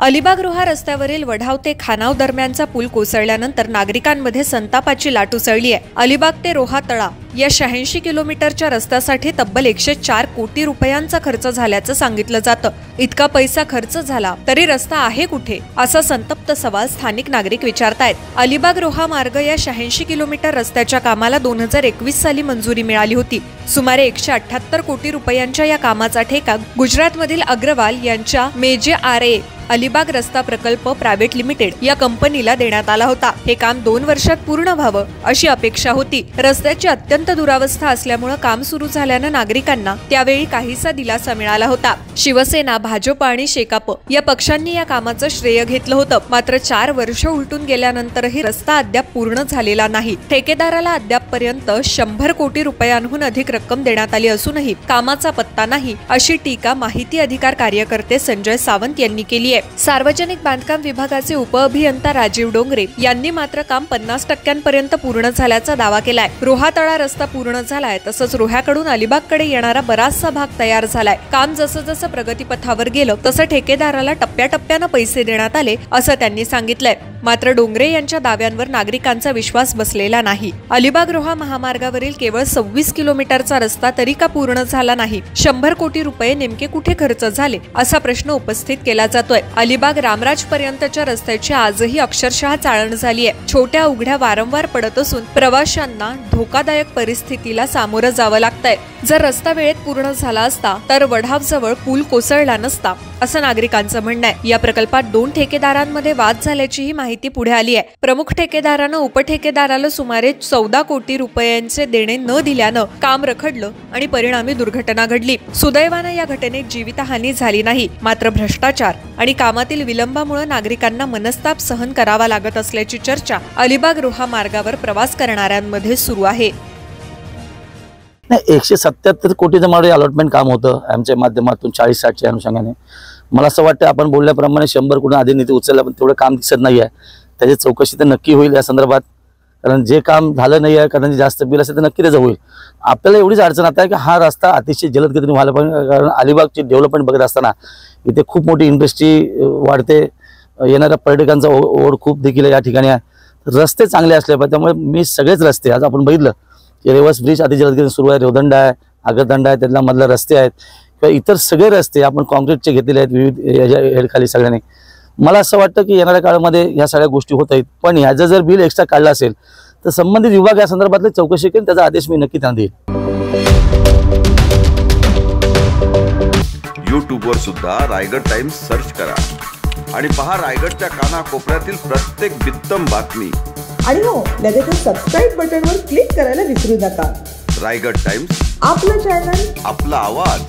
अलिबाग रोहा रस्त्यावरील वढाव ते खानाव दरम्यानचा पूल कोसळल्यानंतर नागरिकांमध्ये संतापाची लाट उसळली आहे। अलिबाग ते रोहा तळा या 86 किलोमीटरच्या रस्त्यासाठी तब्बल 104 कोटी रुपयांचा खर्च झाल्याचं सांगितलं जातं। इतका पैसा खर्च झाला तरी रस्ता आहे कुठे, असा संतप्त सवाल स्थानिक नागरिक विचारतायत। अलिबाग रोहा मार्ग या 86 किलोमीटर रस्त्याच्या कामाला 2021 साली मंजुरी मिळाली होती। सुमारे 178 कोटी रुपयांच्या या कामाचा ठेका गुजरातमधील अग्रवाल यांच्या मेजे आरए अलिबाग रस्ता प्रकल्प प्रायव्हेट लिमिटेड या कंपनीला देण्यात आला होता। हे काम 2 वर्षात पूर्ण व्हावं अशी अपेक्षा होती। रस्त्याची अत्यंत दुरावस्था असल्यामुळे काम सुरू झाल्यानं नागरिकांना त्यावेळी काहीसा दिलासा मिळाला होता। शिवसेना, भाजप आणि शेकाप या पक्षांनी या कामाचं श्रेय घेतलं होतं। मात्र 4 वर्ष उलटून गेल्यानंतरही रस्ता अद्याप पूर्ण झालेला नाही। ठेकेदाराला अद्यापपर्यंत 100 कोटी रुपयांहून अधिक रक्कम देण्यात आली असूनही कामाचा पत्ता नाही, अशी टीका माहिती अधिकार कार्यकर्ते संजय सावंत यांनी केली। सार्वजनिक बांधकाम विभागाचे उपअभियंता राजीव डोंगरे यांनी मात्र काम 50% पूर्ण झाल्याचा दावा केलाय। रोहा तळा रस्ता पूर्ण झालाय, तसंच रोह्याकडून अलिबागकडे येणारा बराचसा भाग तयार झालाय। काम जसं जसं प्रगतीपथावर गेलं तसं ठेकेदाराला टप्प्याटप्प्यानं पैसे देण्यात आले असं त्यांनी सांगितलंय। मात्र डोंगरे यांच्या दाव्यांवर नागरिकांचा विश्वास बसलेला नाही। अलिबाग रोहा महामार्गावरील केवळ 26 किलोमीटरचा रस्ता तरी का पूर्ण झाला नाही? 100 कोटी रुपये नेमके कुठे खर्च झाले, असा प्रश्न उपस्थित केला जातोय। अलिबाग रामराज पर्यंतच्या रस्त्याची आजही अक्षरशः चाळण झाली आहे। छोट्या उघड्या वारंवार पडत असून प्रवाशांना धोकादायक परिस्थितीला सामोरं जावं लागतंय। जर रस्ता वेळेत पूर्ण झाला असता तर वढावजवळ पूल कोसळला नसता, असं नागरिकांचं म्हणणं आहे। या प्रकल्पात 2 ठेकेदारांमध्ये वाद झाल्याचीही माहिती पुढे आली आहे। प्रमुख ठेकेदारानं उपठेकेदाराला सुमारे 14 कोटी रुपयांचे देणे न दिल्यानं काम रखडलं आणि परिणामी दुर्घटना घडली। सुदैवानं या घटनेत जीवितहानी झाली नाही। मात्र भ्रष्टाचार आणि कामातील विलंबामुळे नागरिकांना मनस्ताप सहन करावा लागत असल्याची चर्चा अलिबाग रोहा मार्गावर प्रवास करणाऱ्यांमध्ये सुरू आहे। 177 कोटीचं माडे अलॉटमेंट काम होतं आमच्या माध्यमातून 40-60 च्या अनुषंगाने। मला असं वाटतं आपण बोलल्याप्रमाणे 100 कोटी आधी निधी उचलला, पण तेवढं काम दिसत नाही आहे। त्याची चौकशी तर नक्की होईल या संदर्भात, कारण जे काम झालं नाही आहे, कारण जास्त बिल असेल तर नक्की त्याचं होईल। आपल्याला एवढीच अडचण आता आहे की हा रस्ता अतिशय जलद गतीने व्हायला पाहिजे, कारण अलिबागची डेव्हलपमेंट बघत असताना इथे खूप मोठी इंडस्ट्री वाढते, येणाऱ्या पर्यटकांचा ओढ खूप देखील या ठिकाणी आहे। रस्ते चांगले असले पाहिजे, त्यामुळे मी सगळेच रस्ते आज आपण बघितलं रेवस ब्रिज अति जलद गतीने सुरू आहे, रेवदंडा आहे, आगरदंडा आहे, त्यातल्या मधले रस्ते आहेत किंवा इतर सगळे रस्ते आपण कॉन्क्रीटचे घेतलेले आहेत विविध याच्या हेडखाली सगळ्यांनी। मला असं वाटतं की येणाऱ्या काळामध्ये ह्या सगळ्या गोष्टी होत आहेत, पण ह्याचं जर बिल एक्स्ट्रा काढलं असेल तर संबंधित विभाग या संदर्भातली चौकशी करेल, त्याचा आदेश मी नक्की त्यांना देईल। यूट्यूबवर सुद्धा रायगड टाइम्स सर्च करा आणि पहा रायगडच्या कानाकोपऱ्यातील प्रत्येक बित्तम बातमी। आणि हो, लगेच सबस्क्राइब बटनवर क्लिक करायला विसरू नका। रायगड टाइम्स, आपलं चॅनल, आपला आवाज।